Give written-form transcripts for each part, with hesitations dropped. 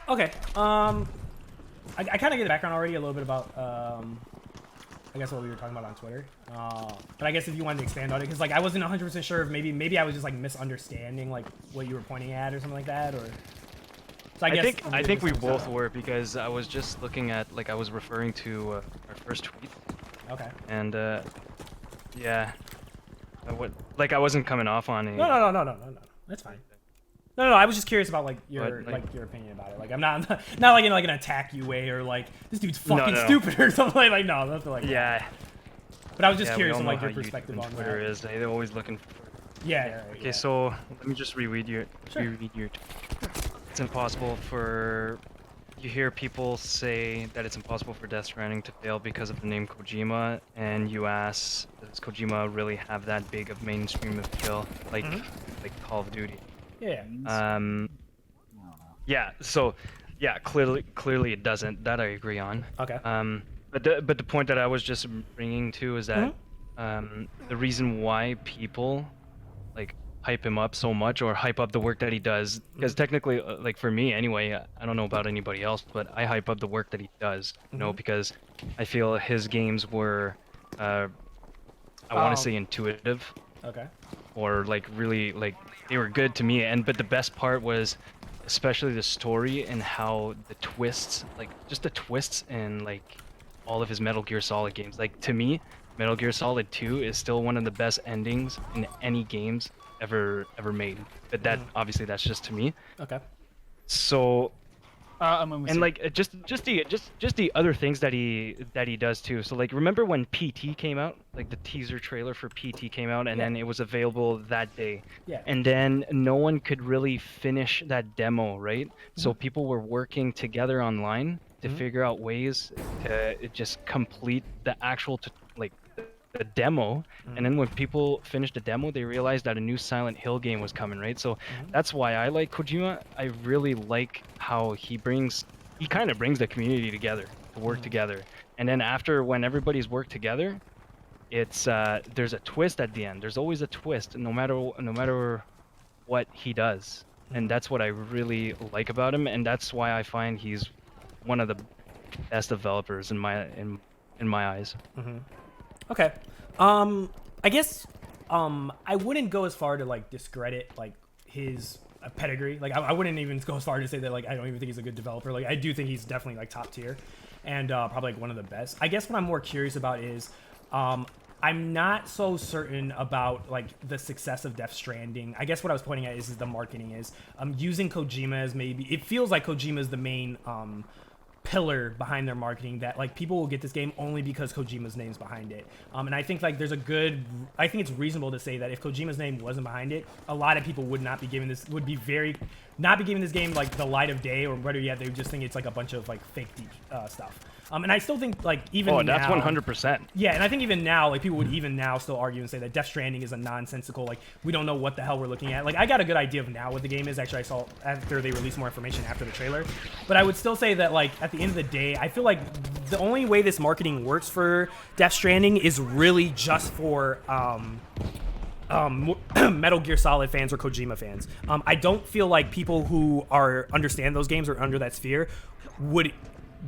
Okay. I kind of get the background already a little bit about I guess what we were talking about on Twitter. But I guess if you wanted to expand on it, because like I wasn't 100% sure if maybe I was just like misunderstanding like what you were pointing at or something like that, or. So I think we both were, because I was just looking at, like, I was referring to our first tweet. Okay. And yeah, I wasn't coming off on it. No. That's fine. No. I was just curious about like your your opinion about it. Like I'm not not like in like an attack you way or like this dude's fucking stupid or something like no, nothing like yeah. that. But I was just curious on like your YouTube perspective on Twitter that. is. They're always looking for. Yeah. Okay, so let me just reread your. Sure. It's impossible for. You hear people say that it's impossible for Death Stranding to fail because of the name Kojima, and you ask, does Kojima really have that big of mainstream appeal, like Call of Duty? Yeah. Yeah. So, yeah, clearly it doesn't. That I agree on. Okay. But the point that I was just bringing to is that the reason why people like hype him up so much or hype up the work that he does, because technically, like for me anyway, I don't know about anybody else, but I hype up the work that he does, you know, because I feel his games were, I want to say intuitive. Okay. Or like really like they were good to me, but the best part was especially the story and how the twists, like just the twists in like all of his Metal Gear Solid games. Like to me, Metal Gear Solid 2 is still one of the best endings in any games ever made. But that obviously that's just to me. Okay. So and like you. just the other things that he does too. So like remember when PT came out, like the teaser trailer for PT came out, and then it was available that day. Yeah. And then no one could really finish that demo, right? So people were working together online to figure out ways to just complete the actual like the demo. And then when people finished the demo, they realized that a new Silent Hill game was coming, right? So that's why I like Kojima. I really like how he kind of brings the community together to work together. And then after, when everybody's worked together, it's there's a twist at the end. There's always a twist, no matter what he does. And that's what I really like about him, and that's why I find he's one of the best developers in my eyes. Okay. I guess I wouldn't go as far to like discredit like his pedigree. Like I wouldn't even go as far to say that like I don't even think he's a good developer. Like I do think he's definitely like top tier and probably like one of the best. I guess what I'm more curious about is I'm not so certain about like the success of Death Stranding. I guess what I was pointing at is the marketing is using Kojima as maybe it feels like Kojima is the main pillar behind their marketing, that like people will get this game only because Kojima's name's behind it. And I think like I think it's reasonable to say that if Kojima's name wasn't behind it, a lot of people would not be giving this game like the light of day, or better yet, they would just think it's like a bunch of like fake deep stuff. And I still think like even that's now, 100%. Yeah, and I think even now, like people would even now still argue and say that Death Stranding is a nonsensical, like we don't know what the hell we're looking at. Like I got a good idea of now what the game is. Actually, I saw after they released more information after the trailer. But I would still say that like at the end of the day, I feel like the only way this marketing works for Death Stranding is really just for Metal Gear Solid fans or Kojima fans. I don't feel like people who understand those games or under that sphere would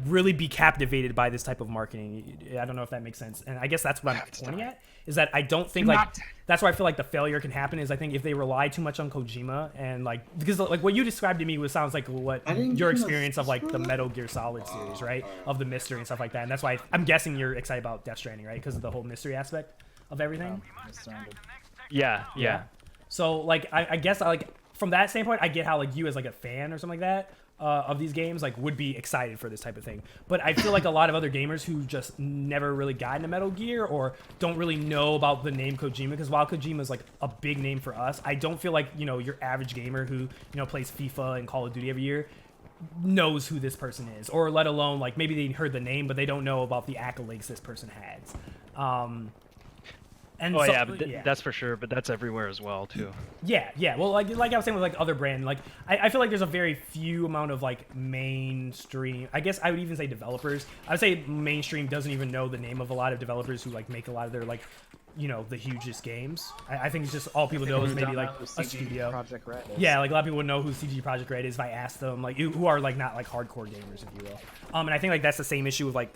really be captivated by this type of marketing. I don't know if that makes sense. And I guess that's what I'm pointing at, is that I don't think like that's where I feel like the failure can happen, is I think if they rely too much on Kojima and like, because like what you described to me sounds like what your experience of like the Metal Gear Solid series, right? Of the mystery and stuff like that. And that's why I'm guessing you're excited about Death Stranding, right? Because of the whole mystery aspect of everything. Yeah. So like I guess like from that standpoint, I get how like you as like a fan or something like that of these games like would be excited for this type of thing. But I feel like a lot of other gamers who just never really got into Metal Gear or don't really know about the name Kojima, because while Kojima is like a big name for us, I don't feel like, you know, your average gamer who, you know, plays FIFA and Call of Duty every year knows who this person is, or let alone like maybe they heard the name but they don't know about the accolades this person has. And that's for sure. But that's everywhere as well too. Yeah. Well, like I was saying with like other brand, like I feel like there's a very few amount of like mainstream. I guess I would even say developers. I would say mainstream doesn't even know the name of a lot of developers who like make a lot of their like the hugest games. I think it's just all people know is maybe like a studio. Project Red is. Yeah, like a lot of people would know who CG Project Red is if I asked them, like who are like not like hardcore gamers, if you will. And I think like that's the same issue with like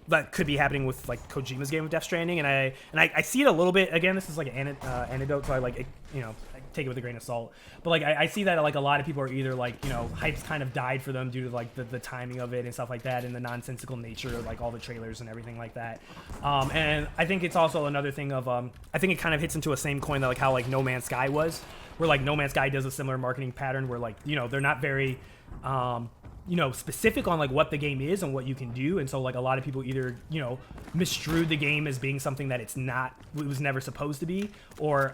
that could be happening with like Kojima's game with Death Stranding, and I see it a little bit. Again, this is like an anecdote, so I like I take it with a grain of salt. But like I see that like a lot of people are either like hype's kind of died for them due to like the timing of it and stuff like that, and the nonsensical nature of like all the trailers and everything like that. And I think it's also another thing of I think it kind of hits into a same coin that like how like No Man's Sky was, where like No Man's Sky does a similar marketing pattern where like they're not very specific on like what the game is and what you can do, and so like a lot of people either misdrew the game as being something that it was never supposed to be, or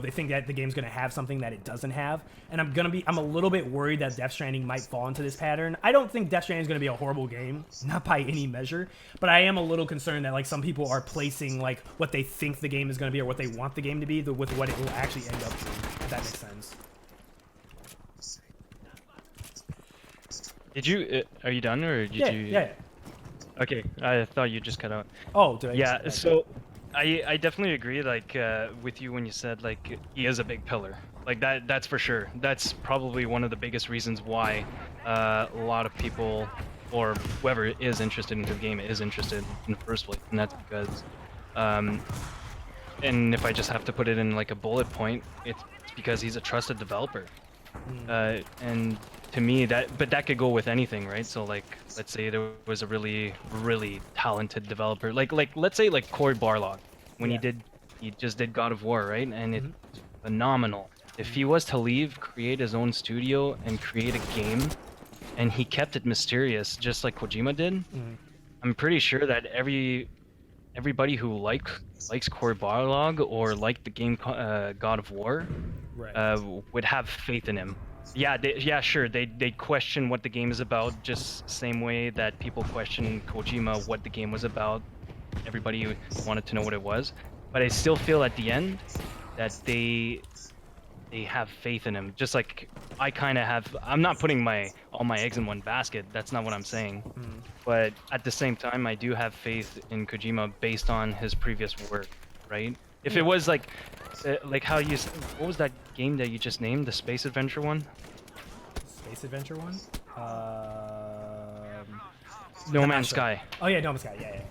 they think that the game's gonna have something that it doesn't have. And I'm a little bit worried that Death Stranding might fall into this pattern. I don't think Death Stranding is gonna be a horrible game, not by any measure, but I am a little concerned that like some people are placing like what they think the game is gonna be or what they want the game to be with what it will actually end up being, if that makes sense. Did you? Are you done, or did you? Yeah. Okay, I thought you just cut out. Oh, did I? Yeah, so I definitely agree, like, with you when you said, like, he is a big pillar. Like, that's for sure. That's probably one of the biggest reasons why a lot of people, or whoever is interested in the game, is interested in the first place. And that's because, and if I just have to put it in, like, a bullet point, it's because he's a trusted developer. And to me, that could go with anything, right? So like, let's say there was a really, really talented developer, like let's say like Cory Barlog, when he just did God of War, right? And it's phenomenal. If he was to leave, create his own studio and create a game, and he kept it mysterious, just like Kojima did, I'm pretty sure that everybody who likes Cory Barlog or liked the game God of War, would have faith in him. Yeah, sure. They question what the game is about, just same way that people question Kojima what the game was about. Everybody wanted to know what it was, but I still feel at the end that they have faith in him. Just like I kind of have. I'm not putting all my eggs in one basket. That's not what I'm saying. But at the same time, I do have faith in Kojima based on his previous work, right? If it was like how what was that game that you just named, the space adventure one? Space adventure one? No Man's Sky. Oh yeah, No Man's Sky.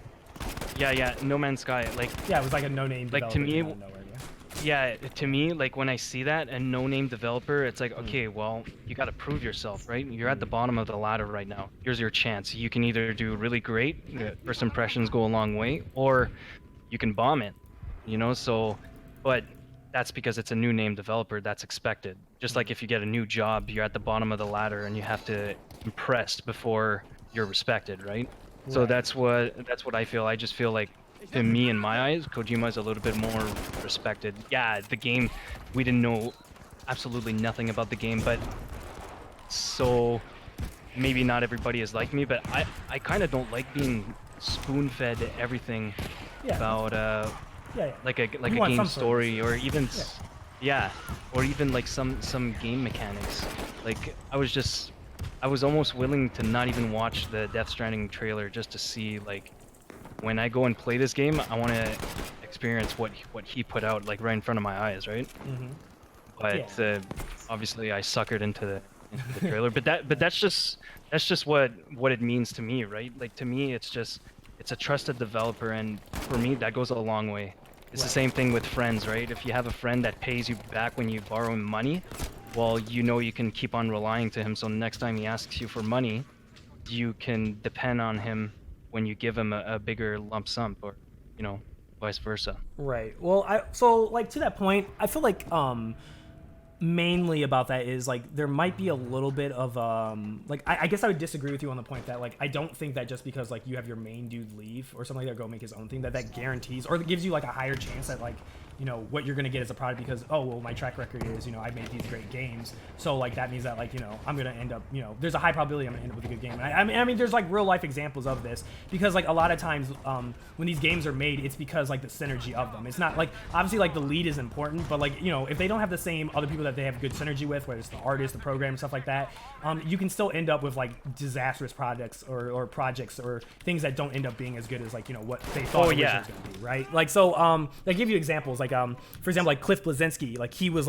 Yeah, No Man's Sky. Like, yeah, it was like a no-name like to me, nowhere, to me, like when I see that and no-name developer, it's like, okay, well, you got to prove yourself, right? You're at the bottom of the ladder right now. Here's your chance. You can either do really great, first impressions go a long way, or you can bomb it. So, but that's because it's a new name developer. That's expected. Just like if you get a new job, you're at the bottom of the ladder and you have to impress before you're respected, right? So that's what I feel. I just feel like, to me, in my eyes, Kojima is a little bit more respected. Yeah, the game, we didn't know absolutely nothing about the game, but so maybe not everybody is like me, but I kind of don't like being spoon-fed everything about like a game story, or even or even like some game mechanics. Like I was almost willing to not even watch the Death Stranding trailer just to see, like, when I go and play this game, I want to experience what he put out, like, right in front of my eyes, right? But obviously I suckered into the trailer. But that's just what it means to me, right? Like, to me, it's a trusted developer, and for me that goes a long way. It's the same thing with friends, right? If you have a friend that pays you back when you borrow him money, well, you can keep on relying to him, so next time he asks you for money, you can depend on him when you give him a bigger lump sum, or vice versa. Right. Well, so like to that point, I feel like mainly about that is like there might be a little bit of like I guess I would disagree with you on the point that like I don't think that just because like you have your main dude leave or something like that, go make his own thing, that guarantees or gives you like a higher chance that like you know, what you're going to get as a product because, oh, well, my track record is, you know, I made these great games. So, like, that means that, like, you know, I'm going to end up, you know, there's a high probability I'm going to end up with a good game. And I mean, there's, like, real life examples of this because, like, a lot of times when these games are made, it's because, like, the synergy of them. It's not, like, obviously, like, the lead is important, but, like, you know, if they don't have the same other people that they have good synergy with, whether it's the artist, the program, stuff like that, you can still end up with, like, disastrous projects or projects or things that don't end up being as good as, like, you know, what they thought it was going to be, right? Like, so, I give you examples, like, for example, like Cliff Bleszinski, like he was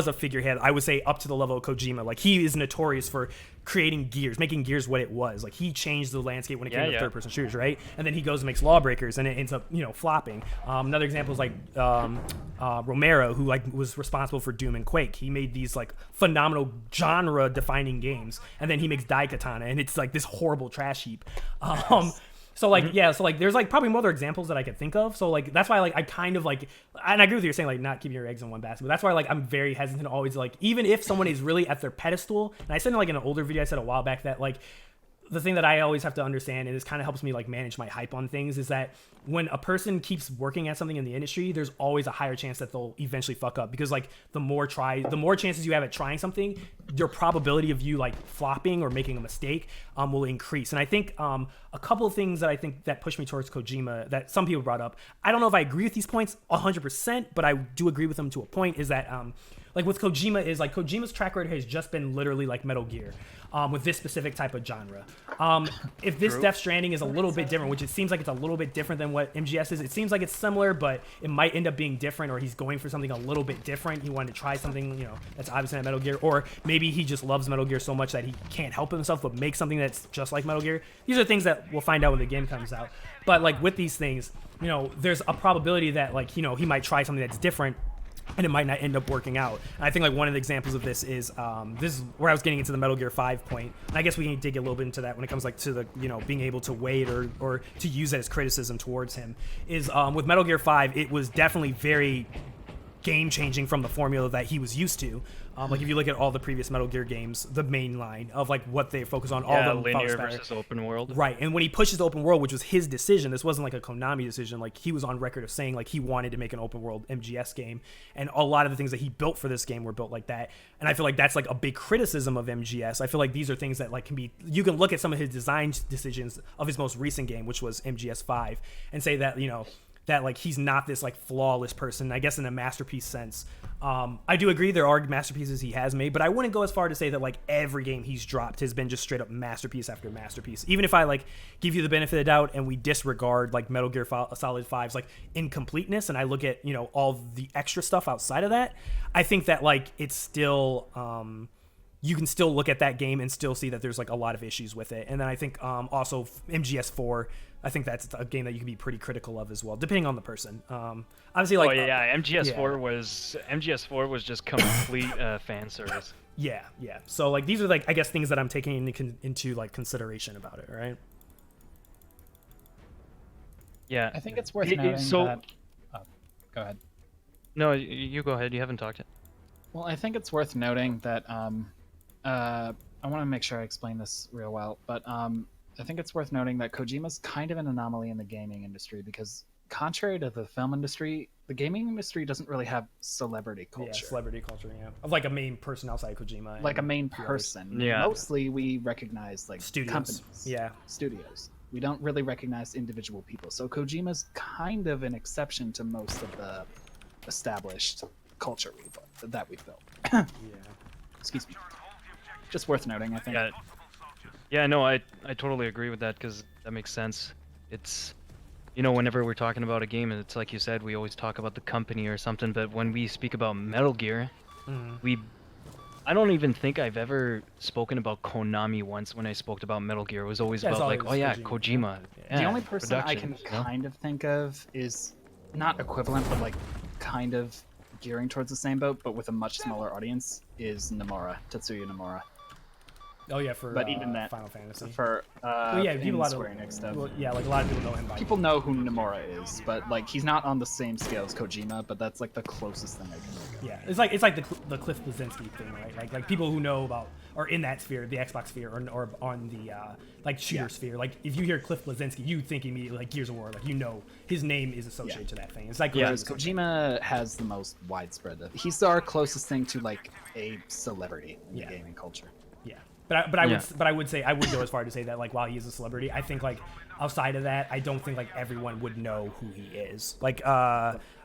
a figurehead, I would say, up to the level of Kojima. Like, he is notorious for creating Gears, making Gears what it was. Like, he changed the landscape when it came to third-person shooters, right? And then he goes and makes Lawbreakers, and it ends up, you know, flopping. Another example is like Romero, who like was responsible for Doom and Quake. He made these like phenomenal genre-defining games, and then he makes Daikatana, and it's like this horrible trash heap. So like so like there's like probably more other examples that I could think of. So like that's why like I kind of like, and I agree with you saying like not keeping your eggs in one basket, but that's why like I'm very hesitant to always like, even if someone is really at their pedestal, and I said like in an older video I said a while back that like the thing that I always have to understand, and this kind of helps me like manage my hype on things, is that when a person keeps working at something in the industry, there's always a higher chance that they'll eventually fuck up, because like the more chances you have at trying something, your probability of you like flopping or making a mistake will increase. And I think a couple of things that I think that push me towards Kojima that some people brought up, I don't know if I agree with these points 100%, but I do agree with them to a point, is that like with Kojima is like Kojima's track record has just been literally like Metal Gear. With this specific type of genre. If this Death Stranding is a little bit different, which it seems like it's a little bit different than what MGS is, it seems like it's similar, but it might end up being different, or he's going for something a little bit different. He wanted to try something, you know, that's obviously not Metal Gear, or maybe he just loves Metal Gear so much that he can't help himself but make something that's just like Metal Gear. These are things that we'll find out when the game comes out. But like with these things, you know, there's a probability that like, you know, he might try something that's different, and it might not end up working out. And I think like one of the examples of this is where I was getting into the Metal Gear 5 point. And I guess we can dig a little bit into that when it comes like to the, you know, being able to wait or to use that as criticism towards him. Is with Metal Gear 5, it was definitely very game changing from the formula that he was used to. Like if you look at all the previous Metal Gear games, the main line of like what they focus on, all the linear versus open world, right? And when he pushes the open world, which was his decision, this wasn't like a Konami decision. Like he was on record of saying like he wanted to make an open world MGS game, and a lot of the things that he built for this game were built like that. And I feel like that's like a big criticism of MGS. I feel like these are things that like can be, you can look at some of his design decisions of his most recent game, which was MGS 5, and say that, you know, that like he's not this like flawless person, I guess in a masterpiece sense. I do agree there are masterpieces he has made, but I wouldn't go as far to say that like every game he's dropped has been just straight up masterpiece after masterpiece. Even if I like give you the benefit of the doubt and we disregard like Metal Gear Solid 5's like incompleteness, and I look at, you know, all the extra stuff outside of that, I think that like it's still you can still look at that game and still see that there's like a lot of issues with it. And then I think also MGS 4, I think that's a game that you can be pretty critical of as well, depending on the person. Obviously, like MGS 4 was just complete fan service. Yeah. So like these are like, I guess, things that I'm taking into like consideration about it, right? Yeah, I think it's worth noting that. Oh, go ahead. No, you go ahead. You haven't talked yet. Well, I think it's worth noting that I want to make sure I explain this real well, but I think it's worth noting that Kojima's kind of an anomaly in the gaming industry, because contrary to the film industry, the gaming industry doesn't really have celebrity culture. Yeah, celebrity culture, yeah. Of like a main person outside Kojima. Like a main person. Yeah. Mostly we recognize like studios. Companies. Yeah. Studios. We don't really recognize individual people. So Kojima's kind of an exception to most of the established culture that we've built. Yeah. Excuse me. Just worth noting, I think. Yeah, no, I totally agree with that, because that makes sense. It's, you know, whenever we're talking about a game, and it's like you said, we always talk about the company or something, but when we speak about Metal Gear, I don't even think I've ever spoken about Konami once when I spoke about Metal Gear. It was always about like, oh yeah, Kojima. The only person I can kind of think of is not equivalent, but like kind of gearing towards the same boat, but with a much smaller audience, is Nomura, Tetsuya Nomura. Oh yeah, for but even that Final Fantasy. for Well, yeah, people a lot of Square Enix stuff. well, yeah, like a lot of people know him by. People know who Nomura is, but like he's not on the same scale as Kojima. But that's like the closest thing I can think of. Yeah, it's like the Cliff Bleszinski thing, right? Like people who know about or in that sphere, the Xbox sphere, or on the like shooter sphere. Like if you hear Cliff Bleszinski, you think immediately like Gears of War. Like you know his name is associated to that thing. It's like Whereas Kojima has the most widespread. He's our closest thing to like a celebrity in the gaming culture. Yeah, but I would say I would go as far to say that like while he is a celebrity, I think like outside of that, I don't think like everyone would know who he is. Like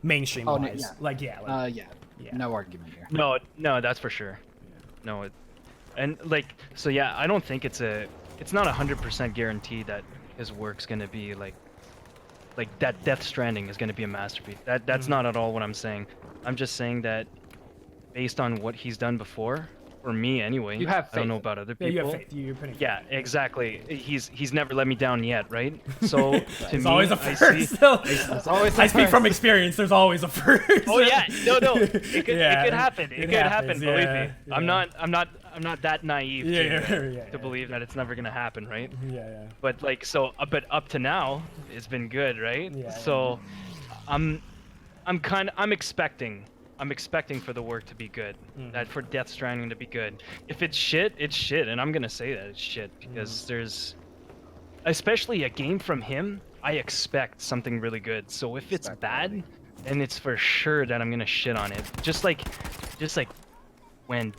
mainstream wise, no argument here. No, that's for sure. No, and like so yeah, I don't think it's not 100% guaranteed that his work's gonna be like that. Death Stranding is gonna be a masterpiece. That's not at all what I'm saying. I'm just saying that based on what he's done before. For me, anyway. You have faith. I don't know about other people. Yeah, you have faith. You're putting faith. Yeah, exactly. He's never let me down yet, right? So to me, always a first. I speak from experience. There's always a first. Oh yeah, no, it could happen. It could happen. Believe me. Yeah. I'm not that naive to believe that it's never gonna happen, right? Yeah. But like so, but up to now, it's been good, right? Yeah. So, I'm expecting for the work to be good, that for Death Stranding to be good. If it's shit, it's shit, and I'm gonna say that it's shit because there's, especially a game from him, I expect something really good. So if it's bad, then it's for sure that I'm gonna shit on it. Just like when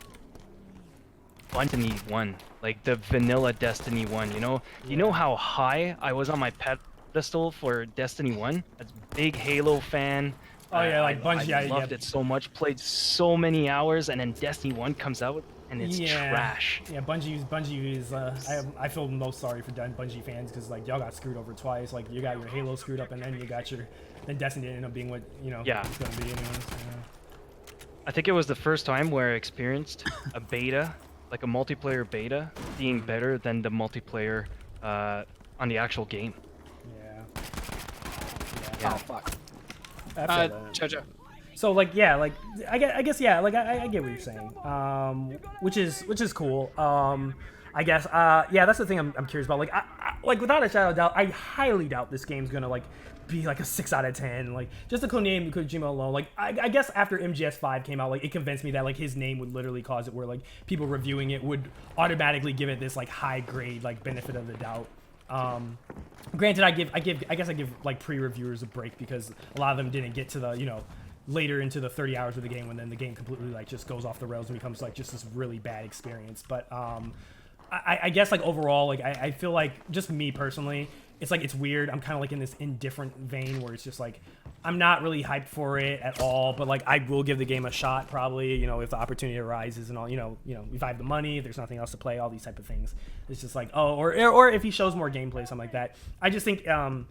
Destiny 1, like the vanilla Destiny 1, you know how high I was on my pedestal for Destiny 1? As a big Halo fan. Oh yeah, like Bungie. I loved it so much, played so many hours, and then Destiny 1 comes out and it's trash. Yeah, Bungie is. I feel most sorry for Bungie fans because like y'all got screwed over twice. Like you got your Halo screwed up, and then then Destiny ended up being what it's gonna be anyways. I think it was the first time where I experienced a beta, like a multiplayer beta, being better than the multiplayer on the actual game. Yeah. Oh fuck. Jojo. So like yeah, like I guess yeah, like I get what you're saying, which is cool. I guess yeah, that's the thing I'm curious about. Like I like without a shadow of doubt, I highly doubt this game's gonna like be like a 6 out of 10. Like just the name Kojima alone. Like I guess after MGS5 came out, like it convinced me that like his name would literally cause it where like people reviewing it would automatically give it this like high grade like benefit of the doubt. Granted, I guess I give like pre-reviewers a break because a lot of them didn't get to the later into the 30 hours of the game when then the game completely like just goes off the rails and becomes like just this really bad experience. But I guess like overall like I feel like just me personally, it's like it's weird. I'm kind of like in this indifferent vein where it's just like I'm not really hyped for it at all, but like I will give the game a shot probably, if the opportunity arises and all, if I have the money, if there's nothing else to play, all these type of things. It's just like, or if he shows more gameplay, something like that. I just think I'm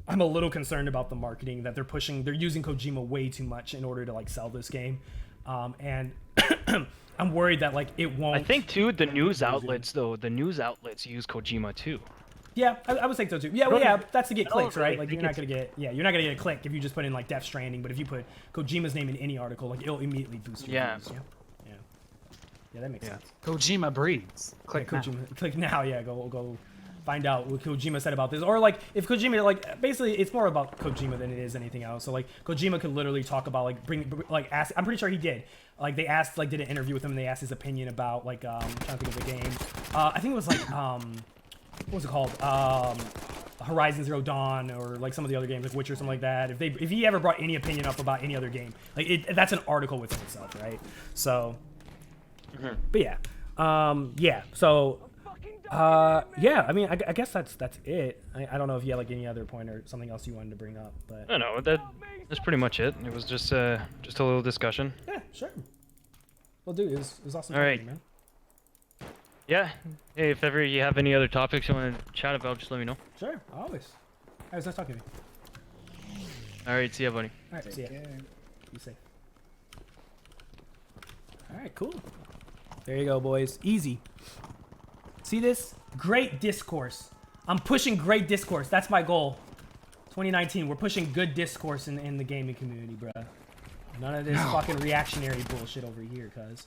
a little concerned about the marketing that they're using Kojima way too much in order to like sell this game. And I'm worried that like it won't. I think too the news outlets use Kojima too. Yeah, I would think so too. Yeah, well, yeah, that's to get clicks, right? Like you're not gonna get a click if you just put in like Death Stranding, but if you put Kojima's name in any article, like it'll immediately boost your views. Yeah, that makes sense. Kojima breeds. Click now. Click now. Yeah, go find out what Kojima said about this, or like if Kojima like basically it's more about Kojima than it is anything else. So like Kojima could literally talk about like ask. I'm pretty sure he did. Like they asked did an interview with him and they asked his opinion about like I'm trying to think of the game. I think it was like what was it called? Horizon Zero Dawn or like some of the other games like Witcher or something like that. If he ever brought any opinion up about any other game, like that's an article within itself, right? So, but yeah, yeah. So, yeah. I mean, I guess that's it. I don't know if you had like any other point or something else you wanted to bring up, but no, that's pretty much it. It was just a little discussion. Yeah, sure. Well, dude, it was awesome. All right, talking to you, man. Yeah. Hey, if ever you have any other topics you want to chat about, just let me know. Sure, always. I was nice talking to you. All right, see ya, buddy. All right, see ya. Be safe. All right, cool. There you go, boys. Easy. See this? Great discourse. I'm pushing great discourse. That's my goal. 2019, we're pushing good discourse in the gaming community, bruh. None of this fucking reactionary bullshit over here, cuz.